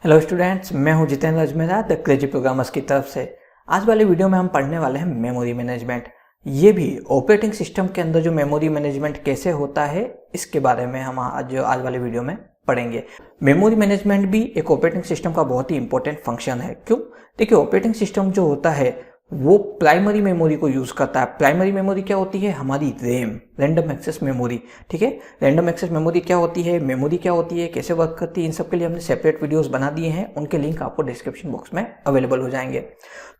Hello students, मैं हूं Jitendra Ajmera the crazy programmers की तरफ से। आज वाले वीडियो में हम पढ़ने वाले हैं मेमोरी मैनेजमेंट। ये भी ऑपरेटिंग सिस्टम के अंदर जो मेमोरी मैनेजमेंट कैसे होता है इसके बारे में हम आज वाले वीडियो में पढ़ेंगे। मेमोरी मैनेजमेंट भी एक ऑपरेटिंग सिस्टम का बहुत ही इंपॉर्टेंट फंक्शन है। क्यों? देखिए, ऑपरेटिंग सिस्टम जो होता है वो प्राइमरी मेमोरी को यूज करता है। प्राइमरी मेमोरी क्या होती है? हमारी रैम, रैंडम एक्सेस मेमोरी। ठीक है, रैंडम एक्सेस मेमोरी क्या होती है, मेमोरी क्या होती है, कैसे वर्क करती है, इन सब के लिए हमने सेपरेट वीडियोस बना दिए हैं। उनके लिंक आपको डिस्क्रिप्शन बॉक्स में अवेलेबल हो जाएंगे।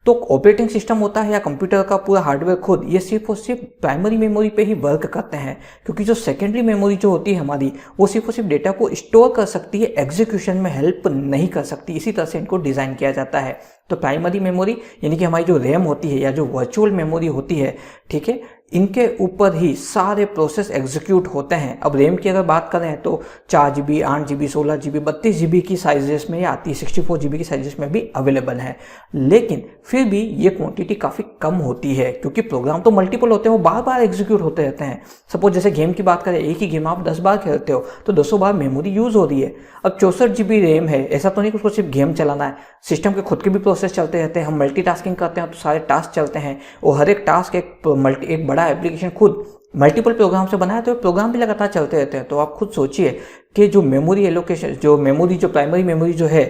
तो ऑपरेटिंग सिस्टम होता है या कंप्यूटर का पूरा हार्डवेयर खुद, ये सिर्फ और सिर्फ प्राइमरी मेमोरी पे ही वर्क करते हैं, क्योंकि जो सेकेंडरी मेमोरी जो होती है हमारी, वो सिर्फ और सिर्फ डेटा को स्टोर कर सकती है, एग्जीक्यूशन में हेल्प नहीं कर सकती। इसी तरह से इनको डिजाइन किया जाता है। तो प्राइमरी मेमोरी यानी कि हमारी जो रैम होती है या जो वर्चुअल मेमोरी होती है, ठीक है, इनके ऊपर ही सारे प्रोसेस एग्जीक्यूट होते हैं। अब रैम की अगर बात करें तो 4 GB, 8 GB, 16 GB, 32 GB की साइजेस में आती है, 64 GB की साइजेस में भी अवेलेबल है। लेकिन फिर भी ये क्वांटिटी काफ़ी कम होती है, क्योंकि प्रोग्राम तो मल्टीपल होते हैं, वो बार बार एग्जीक्यूट होते रहते हैं। सपोज जैसे गेम की बात करें, एक ही गेम आप 10 बार खेलते हो तो 200 बार मेमोरी यूज हो रही है। अब 64 GB रैम है, ऐसा तो नहीं कि उसको सिर्फ गेम चलाना है, सिस्टम के खुद के भी प्रोसेस चलते रहते हैं। हम मल्टीटास्किंग करते हैं तो सारे टास्क चलते हैं, और हर एक टास्क एक बड़ा एप्लीकेशन खुद मल्टीपल प्रोग्राम से बना है, तो प्रोग्राम भी लगातार चलते रहते हैं। तो आप खुद सोचिए कि जो मेमोरी एलोकेशन, जो प्राइमरी मेमोरी जो है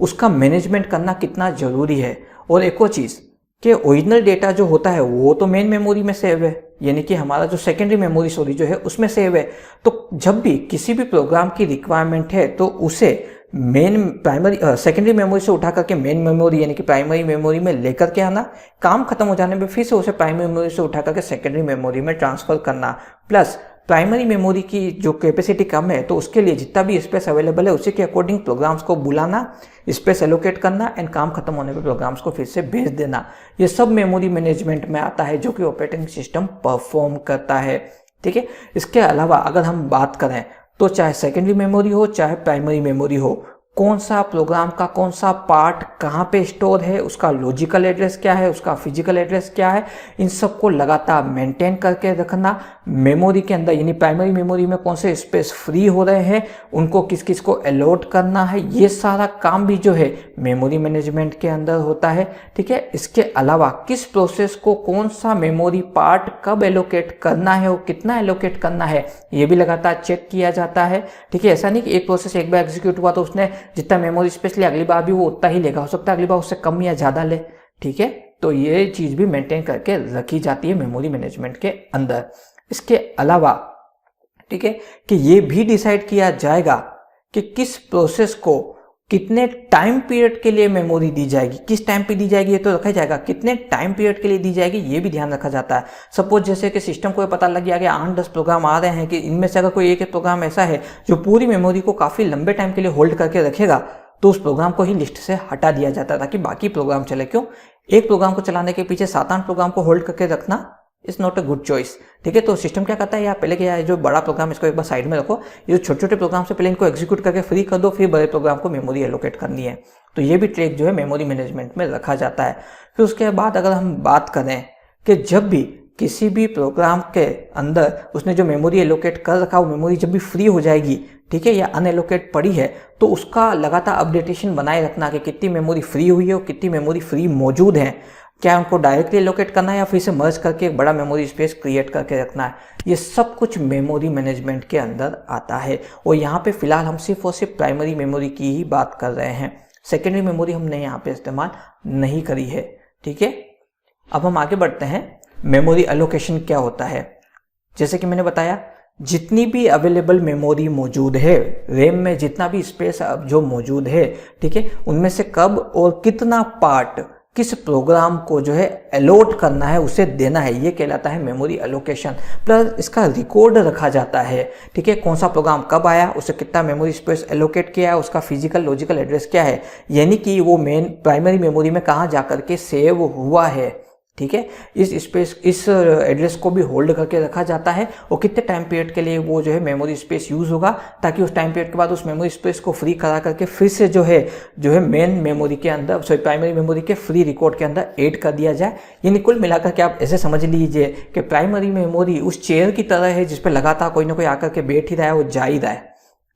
उसका मैनेजमेंट करना कितना जरूरी है। और एक और चीज़ कि ओरिजिनल डेटा जो होता है वो तो मेन मेमोरी में सेव है, यानी कि हमारा जो सेकेंडरी मेमोरी सॉरी जो है उसमें सेव है। तो जब भी किसी भी प्रोग्राम की रिक्वायरमेंट है तो उसे सेकेंडरी मेमोरी से उठा करके मेन मेमोरी यानी कि प्राइमरी मेमोरी में लेकर के आना, काम खत्म हो जाने में फिर से उसे प्राइमरी मेमोरी से उठा करके सेकेंडरी मेमोरी में ट्रांसफर करना। प्लस प्राइमरी मेमोरी की जो कैपेसिटी कम है तो उसके लिए जितना भी स्पेस अवेलेबल है उसी के अकॉर्डिंग प्रोग्राम्स को बुलाना, स्पेस एलोकेट करना एंड काम खत्म होने पर प्रोग्राम्स को फिर से भेज देना। ये सब मेमोरी मैनेजमेंट में आता है जो कि ऑपरेटिंग सिस्टम परफॉर्म करता है। ठीक है, इसके अलावा अगर हम बात करें तो चाहे सेकेंडरी मेमोरी हो चाहे प्राइमरी मेमोरी हो, कौन सा प्रोग्राम का कौन सा पार्ट कहाँ पे स्टोर है, उसका लॉजिकल एड्रेस क्या है, उसका फिजिकल एड्रेस क्या है, इन सब को लगातार मेंटेन करके रखना। मेमोरी के अंदर यानी प्राइमरी मेमोरी में कौन से स्पेस फ्री हो रहे हैं, उनको किस किस को अलॉट करना है, ये सारा काम भी जो है मेमोरी मैनेजमेंट के अंदर होता है। ठीक है, इसके अलावा किस प्रोसेस को कौन सा मेमोरी पार्ट कब एलोकेट करना है और कितना एलोकेट करना है, ये भी लगातार चेक किया जाता है। ठीक है, ऐसा नहीं कि एक प्रोसेस एक बार एग्जीक्यूट हुआ तो उसने जितना मेमोरी स्पेस लिया अगली बार भी वो उतना ही लेगा, हो सकता है अगली बार उससे कम या ज्यादा ले। ठीक है, तो ये चीज भी मेंटेन करके रखी जाती है मेमोरी मैनेजमेंट के अंदर। इसके अलावा ठीक है कि ये भी डिसाइड किया जाएगा कि किस प्रोसेस को कितने टाइम पीरियड के लिए मेमोरी दी जाएगी, किस टाइम पे दी जाएगी ये तो रखा जाएगा, कितने टाइम पीरियड के लिए दी जाएगी ये भी ध्यान रखा जाता है। सपोज जैसे कि सिस्टम को पता लग गया कि 8-10 प्रोग्राम आ रहे हैं कि इनमें से अगर कोई एक प्रोग्राम ऐसा है जो पूरी मेमोरी को काफी लंबे टाइम के लिए होल्ड करके रखेगा, तो उस प्रोग्राम को ही लिस्ट से हटा दिया जाता है ताकि बाकी प्रोग्राम चले। क्यों? एक प्रोग्राम को चलाने के पीछे 7-8 प्रोग्राम को होल्ड करके रखना is not a good choice. ठीक है, तो सिस्टम क्या करता है, या पहले क्या है, जो बड़ा प्रोग्राम इसको एक बार साइड में रखो, ये जो छोटे छोटे प्रोग्राम से पहले इनको एग्जीक्यूट करके फ्री कर दो, फिर बड़े प्रोग्राम को मेमोरी एलोकेट करनी है। तो ये भी ट्रिक जो है मेमोरी मैनेजमेंट में रखा जाता है। फिर उसके बाद अगर हम बात करें कि जब भी किसी भी प्रोग्राम के अंदर उसने जो मेमोरी एलोकेट कर रखा, वो मेमोरी जब भी फ्री हो जाएगी, ठीक है, या अनएलोकेट पड़ी है, तो उसका लगातार अपडेटेशन बनाए रखना कि कितनी मेमोरी फ्री हुई है और कितनी मेमोरी फ्री मौजूद है। क्या उनको डायरेक्टली एलोकेट करना है या फिर से मर्ज करके एक बड़ा मेमोरी स्पेस क्रिएट करके रखना है, ये सब कुछ मेमोरी मैनेजमेंट के अंदर आता है। और यहाँ पे फिलहाल हम सिर्फ और सिर्फ प्राइमरी मेमोरी की ही बात कर रहे हैं, सेकेंडरी मेमोरी हमने यहाँ पे इस्तेमाल नहीं करी है। ठीक है, अब हम आगे बढ़ते हैं। मेमोरी एलोकेशन क्या होता है? जैसे कि मैंने बताया, जितनी भी अवेलेबल मेमोरी मौजूद है रैम में, जितना भी स्पेस जो मौजूद है, ठीक है, उनमें से कब और कितना पार्ट किस प्रोग्राम को जो है अलॉट करना है, उसे देना है, ये कहलाता है मेमोरी एलोकेशन। प्लस इसका रिकॉर्ड रखा जाता है। ठीक है, कौन सा प्रोग्राम कब आया, उसे कितना मेमोरी स्पेस एलोकेट किया है, उसका फिजिकल लॉजिकल एड्रेस क्या है, यानी कि वो मेन प्राइमरी मेमोरी में कहाँ जाकर के सेव हुआ है। ठीक है, इस एड्रेस को भी होल्ड करके रखा जाता है और कितने टाइम पीरियड के लिए वो जो है मेमोरी स्पेस यूज होगा, ताकि उस टाइम पीरियड के बाद उस मेमोरी स्पेस को फ्री करा करके फिर से जो है मेन मेमोरी के अंदर, सॉरी प्राइमरी मेमोरी के फ्री रिकॉर्ड के अंदर ऐड कर दिया जाए। यानी कुल मिलाकर के आप ऐसे समझ लीजिए कि प्राइमरी मेमोरी उस चेयर की तरह है जिस पर लगातार कोई ना कोई आकर के बैठ ही रहा है, वो जा ही रहा है।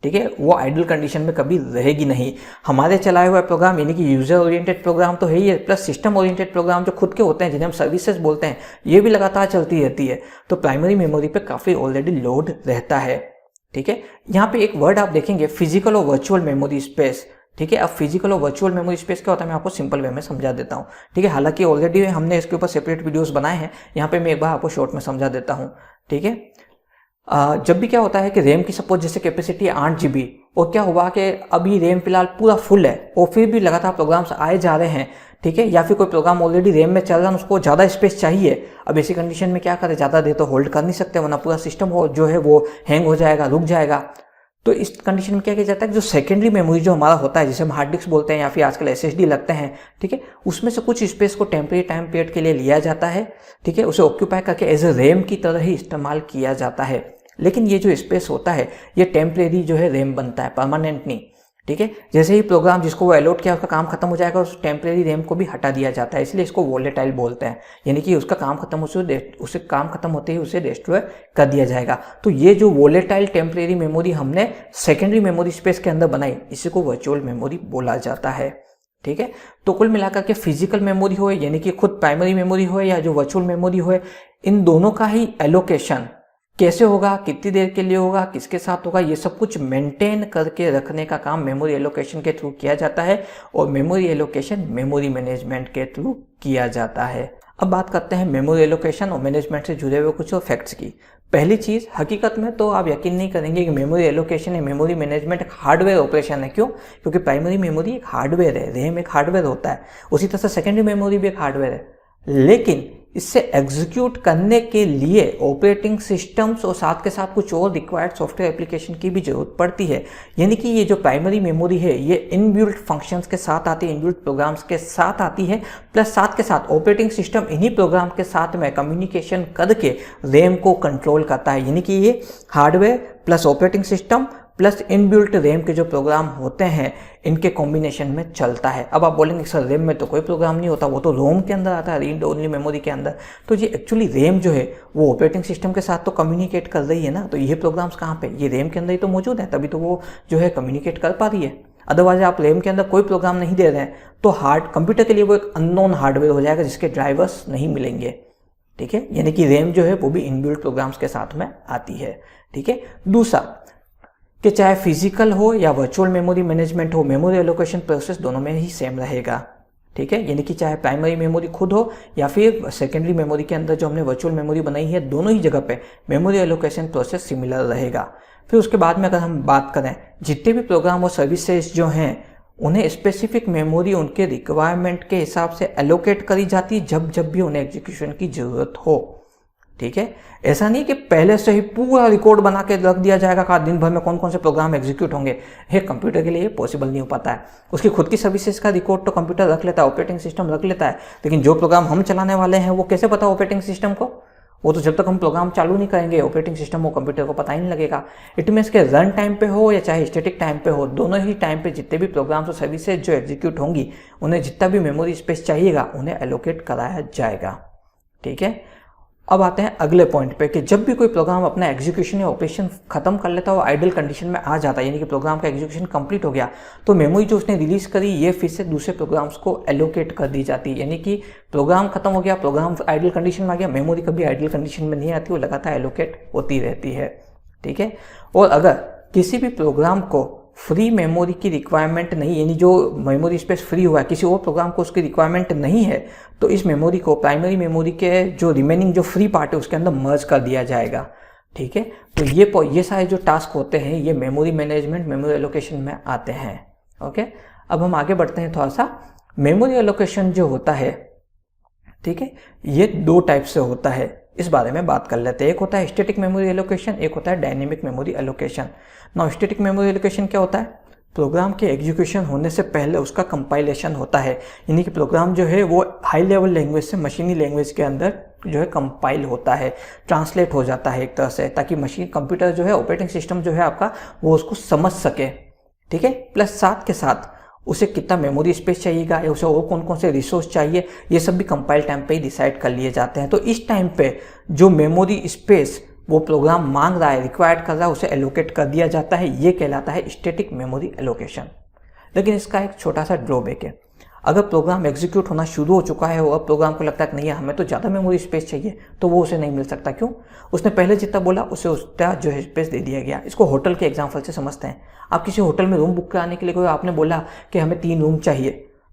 ठीक है, वो आइडल कंडीशन में कभी रहेगी नहीं। हमारे चलाए हुए प्रोग्राम यानी कि यूजर ओरिएंटेड प्रोग्राम तो है ही है, प्लस सिस्टम ओरिएंटेड प्रोग्राम जो खुद के होते हैं जिन्हें हम सर्विसेज बोलते हैं, ये भी लगातार चलती रहती है। तो प्राइमरी मेमोरी पे काफ़ी ऑलरेडी लोड रहता है। ठीक है, यहाँ पे एक वर्ड आप देखेंगे फिजिकल और वर्चुअल मेमोरी स्पेस। ठीक है, अब फिजिकल और वर्चुअल मेमोरी स्पेस क्या होता है मैं आपको सिंपल वे में समझा देता हूँ। ठीक है, हालांकि ऑलरेडी हमने इसके ऊपर सेपरेट वीडियोस बनाए हैं, यहाँ पे मैं एक बार आपको शॉर्ट में समझा देता हूँ। ठीक है, जब भी क्या होता है कि रैम की सपोज जैसे कैपेसिटी है 8 GB, और क्या हुआ कि अभी रैम फिलहाल पूरा फुल है और फिर भी लगातार प्रोग्राम्स आए जा रहे हैं। ठीक है, या फिर कोई प्रोग्राम ऑलरेडी रैम में चल रहा है, उसको ज़्यादा स्पेस चाहिए। अब ऐसी कंडीशन में क्या करें, ज़्यादा देर तो होल्ड कर नहीं सकते, वरना पूरा सिस्टम जो है वो हैंग हो जाएगा, रुक जाएगा। तो इस कंडीशन में क्या किया जाता है कि जो सेकेंडरी मेमोरी जो हमारा होता है, जिसे हम हार्ड डिस्क बोलते हैं या फिर आजकल SSD लगते हैं, ठीक है, उसमें से कुछ स्पेस को टेम्परेरी टाइम पीरियड के लिए लिया जाता है। ठीक है, उसे ऑक्यूपाई करके एज ए रैम की तरह ही इस्तेमाल किया जाता है। लेकिन ये जो स्पेस होता है ये टेम्परेरी जो है रैम बनता है, परमानेंट नहीं। ठीक है, जैसे ही प्रोग्राम जिसको वो अलॉट किया उसका काम खत्म हो जाएगा, उस टेम्परेरी रैम को भी हटा दिया जाता है, इसलिए इसको वोलेटाइल बोलते हैं। यानी कि उसका काम खत्म उसे काम खत्म होते ही उसे डिस्ट्रॉय कर दिया जाएगा। तो ये जो वोलेटाइल टेम्परेरी मेमोरी हमने सेकेंडरी मेमोरी स्पेस के अंदर बनाई, इसी को वर्चुअल मेमोरी बोला जाता है। ठीक है, तो कुल मिलाकर के फिजिकल मेमोरी हो यानी कि खुद प्राइमरी मेमोरी हो या जो वर्चुअल मेमोरी हो, इन दोनों का ही एलोकेशन कैसे होगा, कितनी देर के लिए होगा, किसके साथ होगा, ये सब कुछ मेंटेन करके रखने का काम मेमोरी एलोकेशन के थ्रू किया जाता है, और मेमोरी एलोकेशन मेमोरी मैनेजमेंट के थ्रू किया जाता है। अब बात करते हैं मेमोरी एलोकेशन और मैनेजमेंट से जुड़े हुए कुछ फैक्ट्स की। पहली चीज, हकीकत में तो आप यकीन नहीं करेंगे कि मेमोरी एलोकेशन या मेमोरी मैनेजमेंट एक हार्डवेयर ऑपरेशन है। क्यों? क्योंकि प्राइमरी मेमोरी एक हार्डवेयर है, रैम एक हार्डवेयर होता है, उसी तरह से सेकेंडरी मेमोरी भी एक हार्डवेयर है। लेकिन इससे एग्जीक्यूट करने के लिए ऑपरेटिंग सिस्टम्स और साथ के साथ कुछ और रिक्वायर्ड सॉफ्टवेयर एप्लीकेशन की भी जरूरत पड़ती है। यानी कि ये जो प्राइमरी मेमोरी है ये इनबिल्ट फंक्शंस के साथ आती है, इनबिल्ट प्रोग्राम्स के साथ आती है, प्लस साथ के साथ ऑपरेटिंग सिस्टम इन्हीं प्रोग्राम के साथ में कम्युनिकेशन करके रैम को कंट्रोल करता है। यानी कि ये hardware plus operating system plus inbuilt RAM के जो प्रोग्राम होते हैं इनके कॉम्बिनेशन में चलता है। अब आप बोलेंगे सर रैम में तो कोई प्रोग्राम नहीं होता, वो तो रोम के अंदर आता है, रीड ओनली मेमोरी के अंदर। तो ये एक्चुअली रैम जो है वो ऑपरेटिंग सिस्टम के साथ तो कम्युनिकेट कर रही है ना, तो ये प्रोग्राम्स कहाँ पे, ये रैम के अंदर ही तो मौजूद है, तभी तो वो जो है कम्युनिकेट कर पा रही है। अदरवाइज आप रैम के अंदर कोई प्रोग्राम नहीं दे रहे हैं तो हार्ड कंप्यूटर के लिए वो एक अननोन हार्डवेयर हो जाएगा जिसके ड्राइवर्स नहीं मिलेंगे। ठीक है, यानी कि रैम जो है वो भी इनबिल्ट प्रोग्राम्स के साथ में आती है। ठीक है, दूसरा कि चाहे फिजिकल हो या वर्चुअल मेमोरी मैनेजमेंट हो, मेमोरी एलोकेशन प्रोसेस दोनों में ही सेम रहेगा। ठीक है, यानी कि चाहे प्राइमरी मेमोरी खुद हो या फिर सेकेंडरी मेमोरी के अंदर जो हमने वर्चुअल मेमोरी बनाई है, दोनों ही जगह पे मेमोरी एलोकेशन प्रोसेस सिमिलर रहेगा। फिर उसके बाद में अगर हम बात करें, जितने भी प्रोग्राम और सर्विसेज जो हैं उन्हें स्पेसिफिक मेमोरी उनके रिक्वायरमेंट के हिसाब से एलोकेट करी जाती है जब भी उन्हें एग्जीक्यूशन की जरूरत हो। ठीक है, ऐसा नहीं कि पहले से ही पूरा रिकॉर्ड बना के रख दिया जाएगा कि दिन भर में कौन कौन से प्रोग्राम एग्जीक्यूट होंगे। ये कंप्यूटर के लिए पॉसिबल नहीं हो पाता है। उसकी खुद की सर्विसेज का रिकॉर्ड तो कंप्यूटर रख लेता है, ऑपरेटिंग सिस्टम रख लेता है, लेकिन जो प्रोग्राम हम चलाने वाले हैं वो कैसे पता ऑपरेटिंग सिस्टम को? वो तो जब तक हम प्रोग्राम चालू नहीं करेंगे ऑपरेटिंग सिस्टम वो कंप्यूटर को पता ही नहीं लगेगा। इट मीन्स के रन टाइम पे हो या चाहे स्टैटिक टाइम पे हो, दोनों ही टाइम पे जितने भी प्रोग्राम्स और सर्विसेज जो एग्जीक्यूट होंगी उन्हें जितना भी मेमोरी स्पेस चाहिएगा उन्हें एलोकेट कराया जाएगा। ठीक है, अब आते हैं अगले पॉइंट पे कि जब भी कोई प्रोग्राम अपना एग्जीक्यूशन या ऑपरेशन खत्म कर लेता है वो आइडल कंडीशन में आ जाता है, यानी कि प्रोग्राम का एग्जीक्यूशन कंप्लीट हो गया, तो मेमोरी जो उसने रिलीज करी ये फिर से दूसरे प्रोग्राम्स को एलोकेट कर दी जाती है। यानी कि प्रोग्राम खत्म हो गया, प्रोग्राम आइडल कंडीशन में आ गया, मेमोरी कभी आइडल कंडीशन में नहीं आती, वो लगातार एलोकेट होती रहती है। ठीक है, और अगर किसी भी प्रोग्राम को फ्री मेमोरी की रिक्वायरमेंट नहीं, यानी जो मेमोरी स्पेस फ्री हुआ है किसी और प्रोग्राम को उसकी रिक्वायरमेंट नहीं है, तो इस मेमोरी को प्राइमरी मेमोरी के जो रिमेनिंग जो फ्री पार्ट है उसके अंदर मर्ज कर दिया जाएगा। ठीक है, तो ये सारे जो टास्क होते हैं ये मेमोरी मैनेजमेंट मेमोरी एलोकेशन में आते हैं। ओके, अब हम आगे बढ़ते हैं थोड़ा सा। मेमोरी एलोकेशन जो होता है, ठीक है, ये दो टाइप से होता है, इस बारे में बात कर लेते हैं। एक होता है स्टैटिक मेमोरी एलोकेशन, एक होता है dynamic memory allocation. Now static memory allocation क्या होता है? प्रोग्राम के एग्जीक्यूशन होने से पहले उसका कंपाइलेशन होता है, यानी कि प्रोग्राम जो है वो हाई लेवल लैंग्वेज से मशीनी लैंग्वेज के अंदर जो है कंपाइल होता है, ट्रांसलेट हो जाता है एक तरह से, ताकि मशीन कंप्यूटर जो है ऑपरेटिंग सिस्टम जो है आपका वो उसको समझ सके। ठीक है, प्लस साथ के साथ उसे कितना मेमोरी स्पेस चाहिएगा या उसे और कौन कौन से रिसोर्स चाहिए ये सब भी कंपाइल टाइम पे ही डिसाइड कर लिए जाते हैं। तो इस टाइम पे जो मेमोरी स्पेस वो प्रोग्राम मांग रहा है, रिक्वायर्ड कर रहा है, उसे एलोकेट कर दिया जाता है। ये कहलाता है स्टैटिक मेमोरी एलोकेशन। लेकिन इसका एक छोटा सा ड्रॉबैक है। अगर प्रोग्राम एग्जीक्यूट होना शुरू हो चुका है और प्रोग्राम को लगता है कि नहीं हमें तो ज़्यादा मेमोरी स्पेस चाहिए, तो वो उसे नहीं मिल सकता। क्यों? उसने पहले जितना बोला उसे उतना जो है स्पेस दे दिया गया। इसको होटल के एग्जाम्पल से समझते हैं। आप किसी होटल में रूम बुक कराने के लिए कोई आपने बोला कि हमें 3 रूम चाहिए,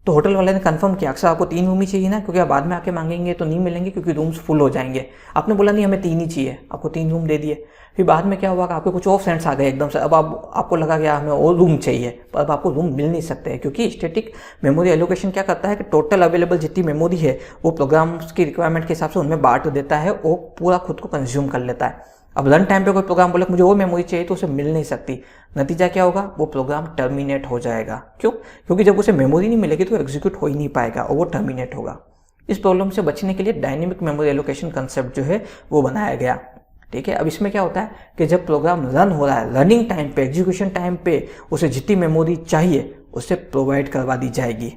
तो होटल वाले ने कंफर्म किया अक्सर आपको 3 रूम ही चाहिए ना, क्योंकि आप बाद में आके मांगेंगे तो नहीं मिलेंगे क्योंकि रूम्स फुल हो जाएंगे। आपने बोला नहीं हमें 3 ही चाहिए, आपको 3 रूम दे दिए। फिर बाद में क्या हुआ कि आपके कुछ और फ्रेंड्स आ गए एकदम से, अब आपको लगा कि हमें और रूम चाहिए, पर अब आपको रूम मिल नहीं सकते हैं, क्योंकि स्टैटिक मेमोरी एलोकेशन क्या करता है कि टोटल अवेलेबल जितनी मेमोरी है वो प्रोग्राम्स की रिक्वायरमेंट के हिसाब से उनमें बांट देता है और पूरा खुद को कंज्यूम कर लेता है। अब रन टाइम पे कोई प्रोग्राम बोले मुझे और मेमोरी चाहिए तो उसे मिल नहीं सकती। नतीजा क्या होगा? वो प्रोग्राम टर्मिनेट हो जाएगा। क्यों? क्योंकि जब उसे मेमोरी नहीं मिलेगी तो एग्जीक्यूट हो ही नहीं पाएगा और वो टर्मिनेट होगा। इस प्रॉब्लम से बचने के लिए डायनेमिक मेमोरी एलोकेशन कंसेप्ट जो है वो बनाया गया। ठीक है, अब इसमें क्या होता है कि जब प्रोग्राम रन हो रहा है, रनिंग टाइम पे, एग्जीक्यूशन टाइम पे उसे जितनी मेमोरी चाहिए उसे प्रोवाइड करवा दी जाएगी।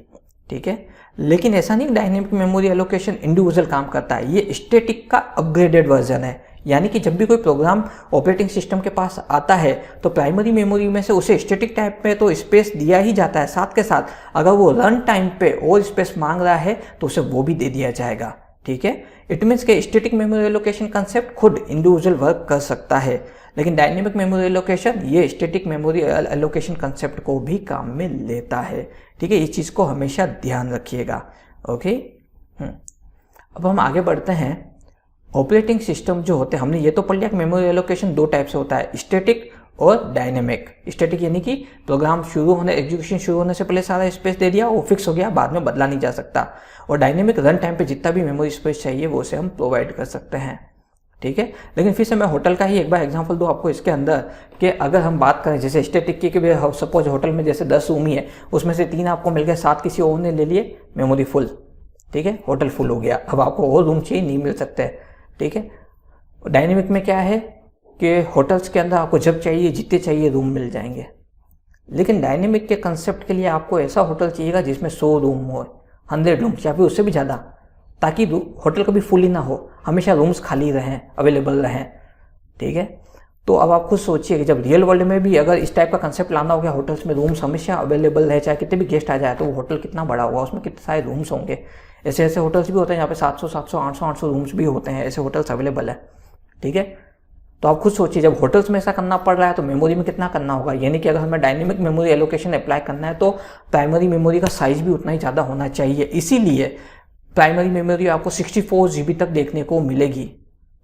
ठीक है, लेकिन ऐसा नहीं डायनेमिक मेमोरी एलोकेशन इंडिविजुअल काम करता है, ये स्टैटिक का अपग्रेडेड वर्जन है। यानी कि जब भी कोई प्रोग्राम ऑपरेटिंग सिस्टम के पास आता है तो प्राइमरी मेमोरी में से उसे स्टैटिक टाइप में तो स्पेस दिया ही जाता है, साथ के साथ अगर वो रन टाइम पे और स्पेस मांग रहा है तो उसे वो भी दे दिया जाएगा। ठीक है, इट मीन्स के स्टैटिक मेमोरी एलोकेशन कंसेप्ट खुद इंडिविजुअल वर्क कर सकता है, लेकिन डायनेमिक मेमोरी एलोकेशन ये स्टैटिक मेमोरी एलोकेशन कंसेप्ट को भी काम में लेता है। ठीक है, इस चीज़ को हमेशा ध्यान रखिएगा। ओके, अब हम आगे बढ़ते हैं। ऑपरेटिंग सिस्टम जो होते हैं, हमने ये तो पढ़ लिया कि मेमोरी एलोकेशन 2 टाइप से होता है, स्टैटिक और डायनेमिक। स्टैटिक यानी कि प्रोग्राम शुरू होने, एग्जीक्यूशन शुरू होने से पहले सारा स्पेस दे दिया, वो फिक्स हो गया, बाद में बदला नहीं जा सकता। और डायनेमिक रन टाइम पे जितना भी मेमोरी स्पेस चाहिए वो उसे हम प्रोवाइड कर सकते हैं। ठीक है, लेकिन फिर से मैं होटल का ही एक बार एग्जांपल दूं आपको इसके अंदर कि अगर हम बात करें जैसे स्टैटिक की कि सपोज होटल में जैसे 10 रूम ही है, उसमें से 3 आपको मिल गए, 7 किसी और ने ले लिए, मेमोरी फुल। ठीक है, होटल फुल हो गया, अब आपको और रूम चाहिए, नहीं मिल सकते। ठीक है, डायनेमिक में क्या है कि होटल्स के अंदर आपको जब चाहिए जितने चाहिए रूम मिल जाएंगे, लेकिन डायनेमिक के कंसेप्ट के लिए आपको ऐसा होटल चाहिएगा जिसमें 100 रूम हो, 100 रूम या फिर उससे भी ज़्यादा, ताकि होटल कभी फुल ही ना हो, हमेशा रूम्स खाली रहें, अवेलेबल रहें। ठीक है, तो अब आप खुद सोचिए कि जब रियल वर्ल्ड में भी अगर इस टाइप का कंसेप्ट लाना हो गया, होटल्स में रूम्स हमेशा अवेलेबल रहे, चाहे कितने भी गेस्ट आ जाए, तो वो होटल कितना बड़ा होगा, उसमें कितने सारे रूम्स होंगे। ऐसे ऐसे होटल्स भी होते हैं यहाँ पे 700, 700, 800, 800 रूम्स भी होते हैं, ऐसे होटल्स अवेलेबल है। ठीक है, तो आप खुद सोचिए जब होटल्स में ऐसा करना पड़ रहा है तो मेमोरी में कितना करना होगा। यानी कि अगर हमें डायनेमिक मेमोरी एलोकेशन अप्लाई करना है तो प्राइमरी मेमोरी का साइज भी उतना ही ज़्यादा होना चाहिए। इसीलिए प्राइमरी मेमोरी आपको 64 GB तक देखने को मिलेगी।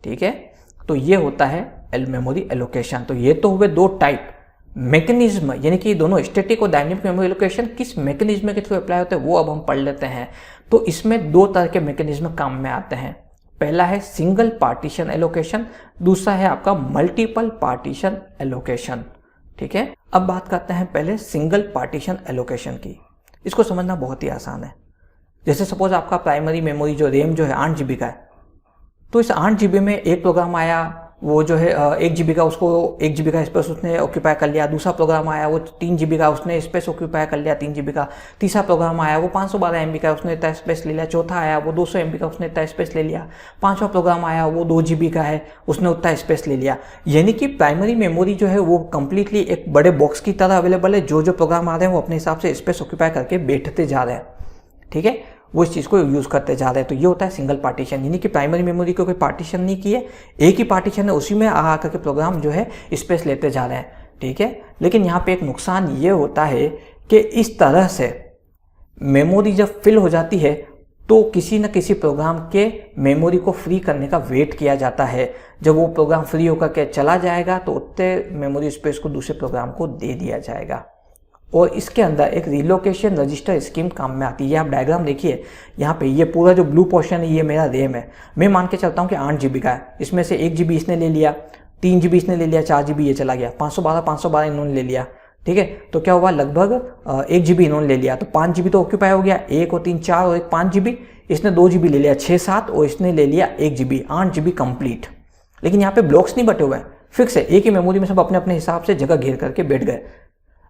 ठीक है, तो ये होता है मेमोरी एलोकेशन। तो ये तो हुए 2 टाइप मैकेनिज्म, यानी कि दोनों स्टैटिक और डायनेमिक मेमोरी एलोकेशन किस मैकेनिज्म के थ्रू अप्लाई होते हैं वो अब हम पढ़ लेते हैं। तो इसमें 2 तरह के मैकेनिज्म काम में आते हैं। पहला है सिंगल पार्टीशन एलोकेशन, दूसरा है आपका मल्टीपल पार्टीशन एलोकेशन। ठीक है, अब बात करते हैं पहले सिंगल पार्टीशन एलोकेशन की। इसको समझना बहुत ही आसान है। जैसे सपोज आपका प्राइमरी मेमोरी जो रैम जो है 8 GB का है, तो इस 8 GB में एक प्रोग्राम आया, वो जो है 1 GB का, उसको 1 GB का स्पेस उसने ऑक्यूपाई कर लिया। दूसरा प्रोग्राम आया वो 3 GB का, उसने स्पेस ऑक्यूपाई कर लिया 3 GB का। तीसरा प्रोग्राम आया वो 512 MB का, उसने इतना स्पेस ले लिया। चौथा आया वो 200 MB का, उसने इतना स्पेस ले लिया। 5वां प्रोग्राम आया वो 2 GB का है, उसने उतना स्पेस ले लिया। यानी कि प्राइमरी मेमोरी जो है वो कंप्लीटली एक बड़े बॉक्स की तरह अवेलेबल है। जो जो प्रोग्राम आ रहे हैं वो अपने हिसाब से स्पेस ऑक्यूपाई करके बैठते जा रहे हैं। ठीक है, वो इस चीज़ को यूज़ करते जा रहे हैं। तो ये होता है सिंगल पार्टीशन, यानी कि प्राइमरी मेमोरी को कोई पार्टीशन नहीं किए, एक ही पार्टीशन है, उसी में आ करके प्रोग्राम जो है स्पेस लेते जा रहे हैं। ठीक है, लेकिन यहाँ पे एक नुकसान ये होता है कि इस तरह से मेमोरी जब फिल हो जाती है तो किसी न किसी प्रोग्राम के मेमोरी को फ्री करने का वेट किया जाता है। जब वो प्रोग्राम फ्री होकर के चला जाएगा तो उतने मेमोरी स्पेस को दूसरे प्रोग्राम को दे दिया जाएगा। और इसके अंदर एक रिलोकेशन रजिस्टर स्कीम काम में आती है। आप डायग्राम देखिए, यहाँ पे ये पूरा जो ब्लू पोर्शन है ये मेरा रैम है। मैं मान के चलता हूँ कि 8 GB का है, इसमें से 1 GB इसने ले लिया, 3 GB इसने ले लिया, 4 GB ये चला गया, 512 इन्होंने ले लिया। ठीक है, तो क्या हुआ, लगभग 1 GB इन्होंने ले लिया, तो 5 GB तो ऑक्यूपाई हो गया। 1 और 3 4 और 1 5 GB, इसने 2 GB ले लिया, 6 7 और इसने ले लिया 1 GB, 8 GB कंप्लीट। लेकिन यहाँ पे ब्लॉक्स नहीं बटे हुए हैं, फिक्स है, एक ही मेमोरी में सब अपने अपने हिसाब से जगह घेर करके बैठ गए।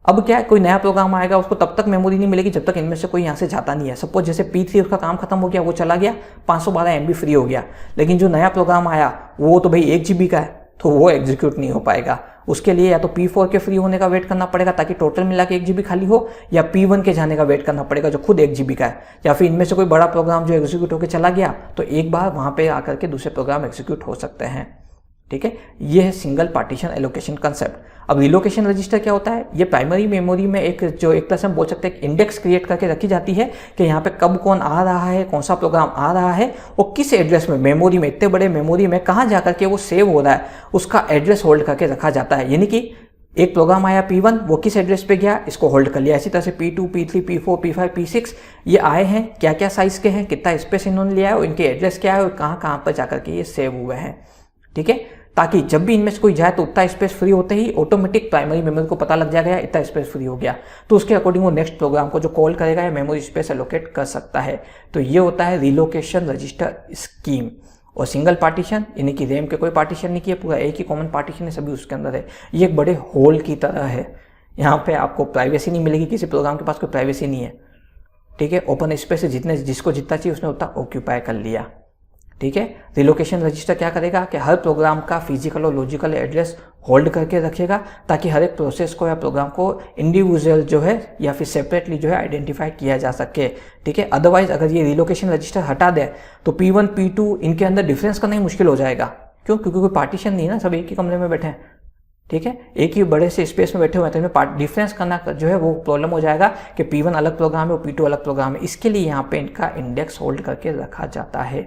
अब क्या है, कोई नया प्रोग्राम आएगा उसको तब तक मेमोरी नहीं मिलेगी जब तक इनमें से कोई यहाँ से जाता नहीं है। सपोज जैसे P3 उसका काम खत्म हो गया, वो चला गया, 512 MB फ्री हो गया। लेकिन जो नया प्रोग्राम आया वो तो भाई 1 GB का है, तो वो एग्जीक्यूट नहीं हो पाएगा। उसके लिए या तो P4 के फ्री होने का वेट करना पड़ेगा ताकि टोटल मिला के 1 GB खाली हो, या P1 के जाने का वेट करना पड़ेगा जो खुद 1 GB का है, या फिर इनमें से कोई बड़ा प्रोग्राम जो एग्जीक्यूट होकर चला गया तो एक बार वहाँ पे आकर के दूसरे प्रोग्राम एग्जीक्यूट हो सकते हैं। ठीक है, ये है सिंगल पार्टीशन एलोकेशन कंसेप्ट। अब रिलोकेशन रजिस्टर क्या होता है? ये प्राइमरी मेमोरी में एक तरह से हम बोल सकते हैं एक इंडेक्स क्रिएट करके रखी जाती है कि यहाँ पे कब कौन आ रहा है, कौन सा प्रोग्राम आ रहा है और किस एड्रेस में मेमोरी में, इतने बड़े मेमोरी में कहाँ जा करके वो सेव हो रहा है, उसका एड्रेस होल्ड करके रखा जाता है। यानी कि एक प्रोग्राम आया P1, वो किस एड्रेस पे गया, इसको होल्ड कर लिया। इसी तरह से P2, P3, P4, P5, P6 ये आए हैं, क्या क्या साइज के हैं, कितना स्पेस इन्होंने लिया है और इनके एड्रेस क्या है और कहाँ कहाँ पर जाकर के ये सेव हुए हैं। ठीक है, ताकि जब भी इनमें से कोई जाए तो उतना स्पेस फ्री होते ही ऑटोमेटिक प्राइमरी मेमोरी को पता लग जाएगा इतना स्पेस फ्री हो गया, तो उसके अकॉर्डिंग वो नेक्स्ट प्रोग्राम को जो कॉल करेगा या मेमोरी स्पेस एलोकेट कर सकता है। तो ये होता है रिलोकेशन रजिस्टर स्कीम। और सिंगल पार्टीशन यानी कि रैम के कोई पार्टीशन नहीं किया, पूरा एक ही कॉमन पार्टीशन है, सभी उसके अंदर है। ये एक बड़े होल की तरह है, यहाँ पे आपको प्राइवेसी नहीं मिलेगी, किसी प्रोग्राम के पास कोई प्राइवेसी नहीं है। ठीक है, ओपन स्पेस है, जिसको जितना चाहिए उसने उतना ऑक्यूपाई कर लिया। ठीक है, रिलोकेशन रजिस्टर क्या करेगा कि हर प्रोग्राम का फिजिकल और लॉजिकल एड्रेस होल्ड करके रखेगा ताकि हर एक प्रोसेस को या प्रोग्राम को इंडिविजुअल जो है या फिर सेपरेटली जो है आइडेंटिफाई किया जा सके। ठीक है, अदरवाइज अगर ये रिलोकेशन रजिस्टर हटा दे तो P1, P2 इनके अंदर डिफरेंस करना ही मुश्किल हो जाएगा। क्यों? क्योंकि कोई पार्टीशन नहीं है ना, सब एक ही कमरे में बैठे हैं। ठीक है, एक ही बड़े से स्पेस में बैठे हुए हैं, तो इनमें डिफरेंस करना जो है वो प्रॉब्लम हो जाएगा कि P1 अलग प्रोग्राम है और P2 अलग प्रोग्राम है। इसके लिए यहाँ पे इनका इंडेक्स होल्ड करके रखा जाता है।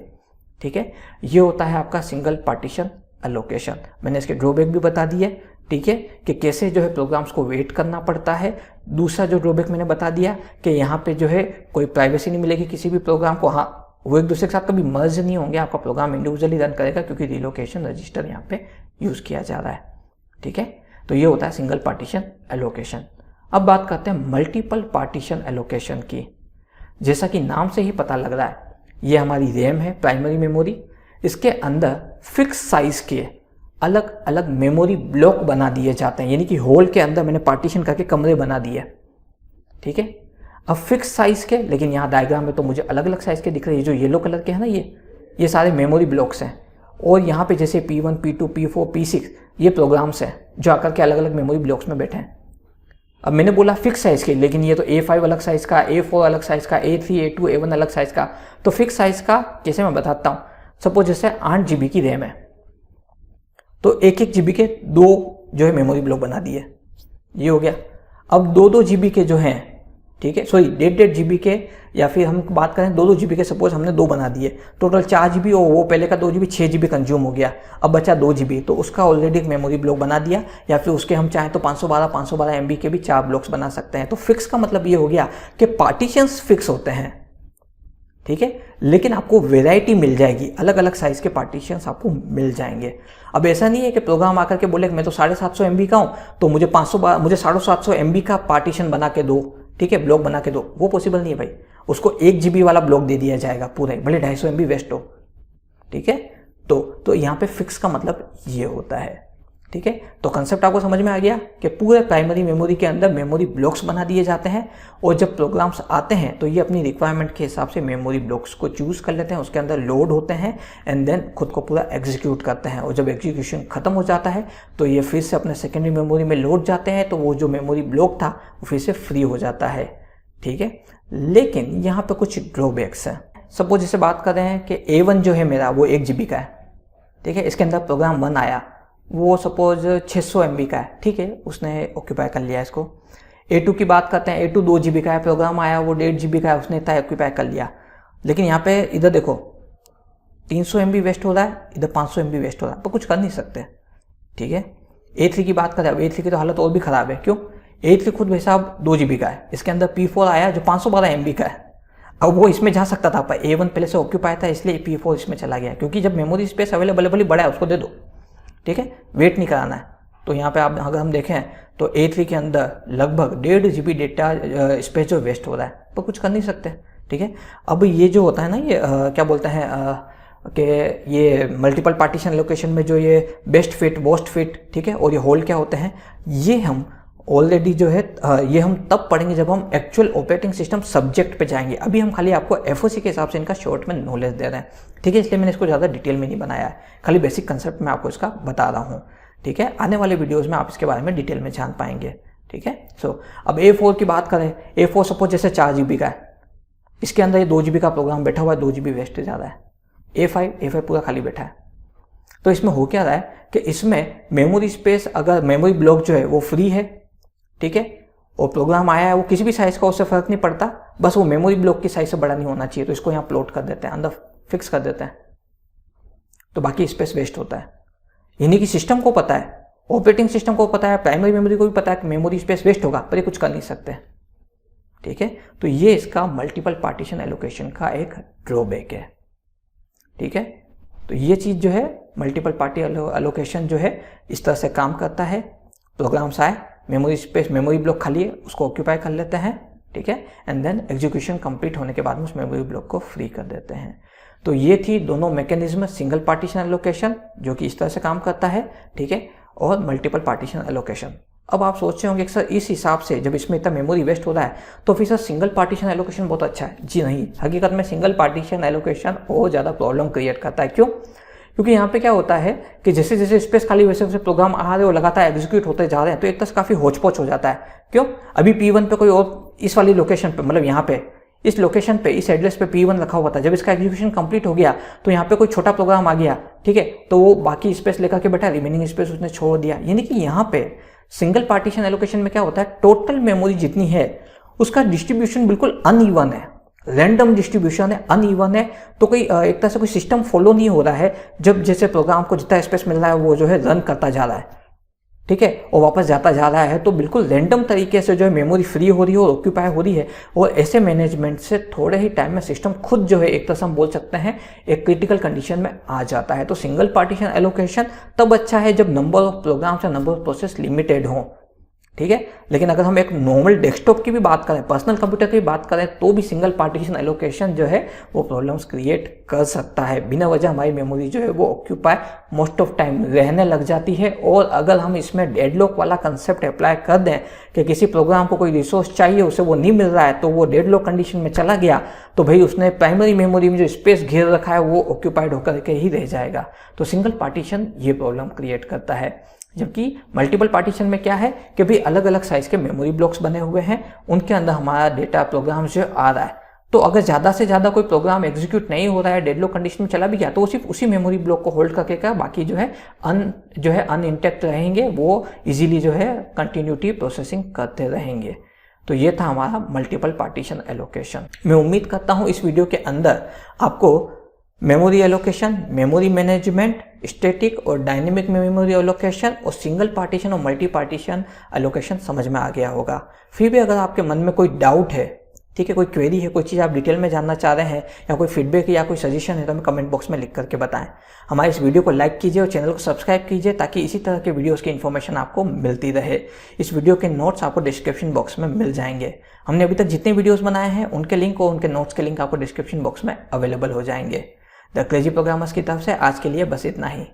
ठीक है, ये होता है आपका सिंगल पार्टीशन एलोकेशन। मैंने इसके ड्रॉबैक भी बता दिए। ठीक है, कि कैसे जो है प्रोग्राम्स को वेट करना पड़ता है। दूसरा जो ड्रॉबैक मैंने बता दिया कि यहाँ पे जो है कोई प्राइवेसी नहीं मिलेगी किसी भी प्रोग्राम को। हाँ, वो एक दूसरे के साथ कभी मर्ज नहीं होंगे, आपका प्रोग्राम इंडिविजुअली रन करेगा क्योंकि रिलोकेशन रजिस्टर यहाँ पे यूज किया जा रहा है। ठीक है, तो ये होता है सिंगल पार्टीशन एलोकेशन। अब बात करते हैं मल्टीपल पार्टीशन एलोकेशन की। जैसा कि नाम से ही पता लग रहा है, ये हमारी रैम है, प्राइमरी मेमोरी। इसके अंदर फिक्स साइज के अलग अलग मेमोरी ब्लॉक बना दिए जाते हैं, यानी कि होल के अंदर मैंने पार्टीशन करके कमरे बना दिए। ठीक है, अब फिक्स साइज के, लेकिन यहाँ डायग्राम में तो मुझे अलग अलग साइज के दिख रहे हैं। जो येलो कलर के हैं ना, ये सारे मेमोरी ब्लॉक्स हैं। और यहाँ पे जैसे P1, P2, P4, P6 ये प्रोग्राम्स हैं जो आकर के अलग अलग मेमोरी ब्लॉक्स में बैठे हैं। अब मैंने बोला फिक्स साइज के, लेकिन ये तो A5 अलग साइज का, A4 अलग साइज का, A3, A2, A1 अलग साइज का। तो फिक्स साइज का कैसे मैं बताता हूँ। सपोज जैसे 8 GB की रैम है, तो 1-1 GB के 2 जो है मेमोरी ब्लॉक बना दिए, ये हो गया। अब 2-2 GB के जो हैं, ठीक है, सॉरी 1.5 GB के, या फिर हम बात करें 2-2 GB के, सपोज हमने 2 बना दिए, टोटल 4 GB और वो पहले का 2 GB 6 GB कंज्यूम हो गया। अब बचा 2 GB, तो उसका ऑलरेडी एक मेमोरी ब्लॉक बना दिया, या फिर उसके हम चाहें तो 512 MB के भी 4 ब्लॉक्स बना सकते हैं। तो फिक्स का मतलब ये हो गया कि पार्टीशंस फिक्स होते हैं। ठीक है, लेकिन आपको वेराइटी मिल जाएगी, अलग अलग साइज के पार्टीशंस आपको मिल जाएंगे। अब ऐसा नहीं है कि प्रोग्राम आकर के बोले मैं तो 750 MB का हूँ तो मुझे 750 MB का पार्टीशन बना के दो, ठीक है, ब्लॉक बना के दो। वो पॉसिबल नहीं है भाई, उसको 1 GB वाला ब्लॉक दे दिया जाएगा पूरे, भले 250 MB वेस्ट हो। ठीक है, तो यहाँ पे फिक्स का मतलब ये होता है। ठीक है, तो कंसेप्ट आपको समझ में आ गया कि पूरे प्राइमरी मेमोरी के अंदर मेमोरी ब्लॉक्स बना दिए जाते हैं, और जब प्रोग्राम्स आते हैं तो ये अपनी रिक्वायरमेंट के हिसाब से मेमोरी ब्लॉक्स को चूज कर लेते हैं, उसके अंदर लोड होते हैं एंड देन खुद को पूरा एग्जीक्यूट करते हैं। और जब एग्जीक्यूशन खत्म हो जाता है तो ये फिर से अपने सेकेंडरी मेमोरी में लोड जाते हैं, तो वो जो मेमोरी ब्लॉक था वो फिर से फ्री हो जाता है। ठीक है, लेकिन यहाँ पे कुछ ड्रॉबैक्स हैं। सपोज जैसे बात कर रहे हैं कि A1 जो है मेरा वो 1 GB का है। ठीक है, इसके अंदर प्रोग्राम 1 आया, वो सपोज 600 MB का है। ठीक है, उसने ऑक्यूपाई कर लिया इसको। A2 की बात करते हैं, A2 2 GB का है, प्रोग्राम आया वो 1.5 GB का है, उसने इतना ऑक्यूपाई कर लिया। लेकिन यहाँ पे इधर देखो 300 MB वेस्ट हो रहा है, इधर 500 MB वेस्ट हो रहा है, तो कुछ कर नहीं सकते। ठीक है, A3 की बात करें, A3 की तो हालत और भी खराब है। क्यों? A3 खुद भाई साहब 2 GB का है, इसके अंदर P4 आया जो 512 MB का है। अब वो इसमें जा सकता था, पर A1 पहले से ऑक्यूपाई था इसलिए P4 इसमें चला गया, क्योंकि जब मेमोरी स्पेस अवेलेबल बड़ा है उसको दे दो। ठीक है, वेट नहीं कराना है। तो यहाँ पे आप अगर हम देखें तो A3 के अंदर लगभग 1.5 GB डेटा स्पेस जो वेस्ट हो रहा है, पर कुछ कर नहीं सकते। ठीक है, अब ये जो होता है ना, ये क्या बोलते हैं कि ये मल्टीपल पार्टीशन लोकेशन में जो ये बेस्ट फिट, वर्स्ट फिट, ठीक है, और ये होल क्या होते हैं, ये हम ऑलरेडी जो है ये हम तब पढ़ेंगे जब हम एक्चुअल ऑपरेटिंग सिस्टम सब्जेक्ट पे जाएंगे। अभी हम खाली आपको एफओसी के हिसाब से इनका शॉर्ट में नॉलेज दे रहे हैं, ठीक है, इसलिए मैंने इसको ज़्यादा डिटेल में नहीं बनाया है, खाली बेसिक कंसेप्ट मैं आपको इसका बता रहा हूँ, ठीक है। आने वाले वीडियोज़ में आप इसके बारे में डिटेल में जान पाएंगे, ठीक है। सो अब A4 की बात करें, A4 सपोज जैसे 4 GB का है, इसके अंदर ये 2 GB का प्रोग्राम बैठा हुआ है, 2 GB वेस्ट जा रहा है। A5 पूरा खाली बैठा है। तो इसमें हो क्या रहा है कि इसमें मेमोरी स्पेस, अगर मेमोरी ब्लॉक जो है वो फ्री है, ठीक है, और प्रोग्राम आया है वो किसी भी साइज का, उससे फर्क नहीं पड़ता, बस वो मेमोरी ब्लॉक की साइज से बड़ा नहीं होना चाहिए, तो इसको यहाँ प्लॉट कर देते हैं, अंदर फिक्स कर देते हैं, तो बाकी स्पेस वेस्ट होता है। यानी कि सिस्टम को पता है, ऑपरेटिंग सिस्टम को पता है, प्राइमरी मेमोरी को भी पता है कि मेमोरी स्पेस वेस्ट होगा, पर ये कुछ कर नहीं सकते, ठीक है। तो ये इसका मल्टीपल पार्टीशन एलोकेशन का एक ड्रॉबैक है, ठीक है। तो ये चीज़ जो है मल्टीपल पार्टी एलोकेशन जो है इस तरह से काम करता है। प्रोग्राम्स आए, मेमोरी स्पेस, मेमोरी ब्लॉक खाली है, उसको ऑक्यूपाई कर लेते हैं, ठीक है, एंड देन एग्जीक्यूशन कंप्लीट होने के बाद में उस मेमोरी ब्लॉक को फ्री कर देते हैं। तो ये थी दोनों मैकेनिज्म, सिंगल पार्टीशन एलोकेशन जो कि इस तरह से काम करता है, ठीक है, और मल्टीपल पार्टीशन एलोकेशन। अब आप सोच रहे होंगे कि सर इस हिसाब से जब इसमें इतना मेमोरी वेस्ट हो रहा है तो फिर सर सिंगल पार्टीशन एलोकेशन बहुत अच्छा है। जी नहीं, हकीकत में सिंगल पार्टीशन एलोकेशन और ज़्यादा प्रॉब्लम क्रिएट करता है। क्यों? क्योंकि यहाँ पे क्या होता है कि जैसे जैसे स्पेस खाली वैसे वैसे प्रोग्राम आ रहे हो, लगातार एग्जीक्यूट होते जा रहे हैं, तो एक तरह से काफ़ी होचपोच हो जाता है। क्यों? अभी P1 पे कोई और इस वाली लोकेशन पे, मतलब यहाँ पे इस लोकेशन पे, इस एड्रेस पे P1 रखा हुआ था, जब इसका एग्जीक्यूशन कंप्लीट हो गया तो यहाँ पे कोई छोटा प्रोग्राम आ गया, ठीक है, तो वो बाकी स्पेस लेकर के बैठा, रिमेनिंग स्पेस उसने छोड़ दिया। यानी कि यहाँ पे सिंगल पार्टीशन एलोकेशन में क्या होता है, टोटल मेमोरी जितनी है उसका डिस्ट्रीब्यूशन बिल्कुल अनइवन है, रैंडम डिस्ट्रीब्यूशन है, अनइवन है। तो कोई एक तरह से कोई सिस्टम फॉलो नहीं हो रहा है। जब जैसे प्रोग्राम को जितना स्पेस मिल रहा है वो जो है रन करता जा रहा है, ठीक है, और वापस जाता जा रहा है, तो बिल्कुल रैंडम तरीके से जो है मेमोरी फ्री हो रही है और ऑक्यूपाई हो रही है। और ऐसे मैनेजमेंट से थोड़े ही टाइम में सिस्टम खुद जो है एक तरह से हम बोल सकते हैं एक क्रिटिकल कंडीशन में आ जाता है। तो सिंगल पार्टीशन एलोकेशन तब अच्छा है जब नंबर ऑफ प्रोग्राम्स या नंबर ऑफ प्रोसेस लिमिटेड हो, ठीक है। लेकिन अगर हम एक नॉर्मल डेस्कटॉप की भी बात करें, पर्सनल कंप्यूटर की भी बात करें, तो भी सिंगल पार्टीशन एलोकेशन जो है वो प्रॉब्लम्स क्रिएट कर सकता है। बिना वजह हमारी मेमोरी जो है वो ऑक्यूपाई मोस्ट ऑफ टाइम रहने लग जाती है। और अगर हम इसमें डेडलॉक वाला कंसेप्ट अप्लाई कर दें कि किसी प्रोग्राम को कोई रिसोर्स चाहिए, उसे वो नहीं मिल रहा है, तो वो डेडलॉक कंडीशन में चला गया, तो भाई उसने प्राइमरी मेमोरी में जो स्पेस घेर रखा है वो ऑक्यूपाइड होकर के ही रह जाएगा। तो सिंगल पार्टीशन ये प्रॉब्लम क्रिएट करता है। जबकि मल्टीपल पार्टीशन में क्या है कि भाई अलग अलग साइज के मेमोरी ब्लॉक्स बने हुए हैं, उनके अंदर हमारा डेटा प्रोग्राम जो आ रहा है। तो अगर ज़्यादा से ज़्यादा कोई प्रोग्राम एग्जीक्यूट नहीं हो रहा है, डेडलॉक कंडीशन में चला भी गया, तो वो सिर्फ उसी मेमोरी ब्लॉक को होल्ड करके का बाकी जो है अनइंटेक्ट रहेंगे, वो इजीली जो है कंटिन्यूटी प्रोसेसिंग करते रहेंगे। तो ये था हमारा मल्टीपल पार्टीशन एलोकेशन। मैं उम्मीद करता हूँ इस वीडियो के अंदर आपको memory allocation, memory management, static और डायनेमिक मेमोरी एलोकेशन और सिंगल पार्टीशन और मल्टी पार्टीशन एलोकेशन समझ में आ गया होगा। फिर भी अगर आपके मन में कोई डाउट है, ठीक है, कोई क्वेरी है, कोई चीज़ आप डिटेल में जानना चाह रहे हैं, या कोई फीडबैक या कोई सजेशन है, तो हमें कमेंट बॉक्स में लिख करके बताएं। हमारे इस वीडियो को लाइक कीजिए और चैनल को सब्सक्राइब कीजिए ताकि इसी तरह के वीडियोस की इन्फॉर्मेशन आपको मिलती रहे। इस वीडियो के नोट्स आपको डिस्क्रिप्शन बॉक्स में मिल जाएंगे। हमने अभी तक जितने वीडियोस बनाए हैं उनके लिंक और उनके नोट्स के लिंक आपको डिस्क्रिप्शन बॉक्स में अवेलेबल हो जाएंगे। द क्रेजी प्रोग्रामर्स की तरफ से आज के लिए बस इतना ही।